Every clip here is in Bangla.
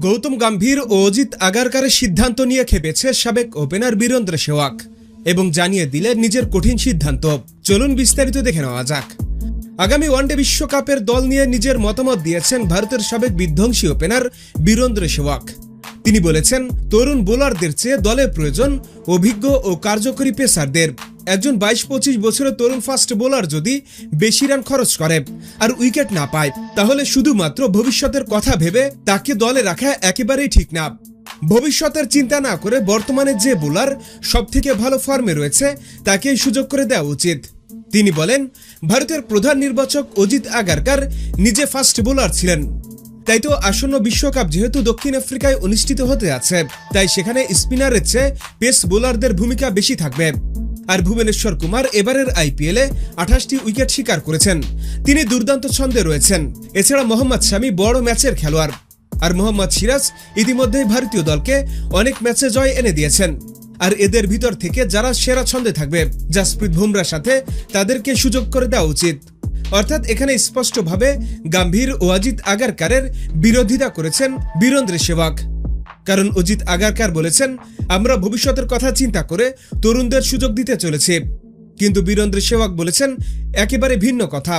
গৌতম গম্ভীর ও অজিত আগারকারের সিদ্ধান্ত নিয়ে খেপেছে সাবেক ওপেনার বীরেন্দ্র সেহবাগ এবং জানিয়ে দিলেন নিজের কঠিন সিদ্ধান্ত। চলুন বিস্তারিত দেখে নেওয়া যাক। আগামী ওয়ানডে বিশ্বকাপের দল নিয়ে নিজের মতামত দিয়েছেন ভারতের সাবেক বিধ্বংসী ওপেনার বীরেন্দ্র সেহবাগ। তিনি বলেছেন, তরুণ বোলারদের চেয়ে দলে প্রয়োজন অভিজ্ঞ ও কার্যকরী পেসারদের। একজন 22-25 বছরের তরুণ ফাস্ট বোলার যদি বেশি রান খরচ করে আর উইকেট না পায়, তাহলে শুধুমাত্র ভবিষ্যতের কথা ভেবে তাকে দলে রাখা একেবারেই ঠিক না। ভবিষ্যতের চিন্তা না করে বর্তমানে যে বোলার সবথেকে ভালো ফর্মে রয়েছে তাকেই সুযোগ করে দেওয়া উচিত। তিনি বলেন, ভারতের প্রধান নির্বাচক অজিত আগারকার নিজে ফাস্ট বোলার ছিলেন। তাই তো আসন্ন বিশ্বকাপ যেহেতু দক্ষিণ আফ্রিকায় অনুষ্ঠিত হতে আছে, তাই সেখানে স্পিনারের চেয়ে পেস বোলারদের ভূমিকা বেশি থাকবে। আর ভুবনেশ্বর কুমার এবারের আইপিএলে 28টি উইকেট শিকার করেছেন। তিনি দুর্দান্ত ছন্দে রয়েছেন। এছাড়া মোহাম্মদ শামি বড় ম্যাচের খেলোয়াড়, আর মোহাম্মদ সিরাজ ইতিমধ্যেই ভারতীয় দলকে অনেক ম্যাচে জয় এনে দিয়েছেন। আর এদের ভিতর থেকে যারা সেরা ছন্দে থাকবে, জাসপ্রীত বুমরার সাথে, তাদেরকে সুযোগ করে দেওয়া উচিত। অর্থাৎ এখানে স্পষ্টভাবে গম্ভীর ও অজিত আগারকারের বিরোধিতা করেছেন বীরেন্দ্র সেহবাগ। কারণ অজিত আগারকার বলেছেন, আমরা ভবিষ্যতের কথা চিন্তা করে তরুণদের সুযোগ দিতে চলেছি। কিন্তু বীরেন্দ্র সেহবাগ বলেছেন একেবারে ভিন্ন কথা।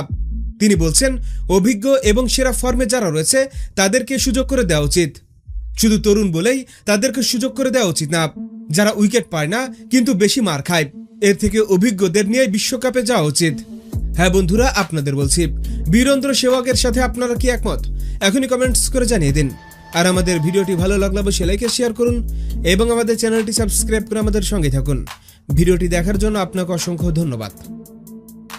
তিনি বলছেন, অভিজ্ঞ এবং সেরা ফর্মে যারা রয়েছে তাদেরকে সুযোগ করে দেওয়া উচিত। শুধু তরুণ বলেই তাদেরকে সুযোগ করে দেওয়া উচিত না। যারা উইকেট পায় না কিন্তু বেশি মার খায়, এর থেকে অভিজ্ঞদের নিয়ে বিশ্বকাপে যাওয়া উচিত। হ্যাঁ বন্ধুরা, আপনাদের বলছি, বীরেন্দ্র সেহবাগের সাথে আপনারা কি একমত? এখনই কমেন্টস করে জানিয়ে দিন। আর আমাদের ভিডিওটি ভালো লাগলে অবশ্যই লাইক শেয়ার করুন এবং আমাদের চ্যানেলটি সাবস্ক্রাইব করে আমাদের সঙ্গে থাকুন। ভিডিওটি দেখার জন্য আপনাকে অসংখ্য ধন্যবাদ।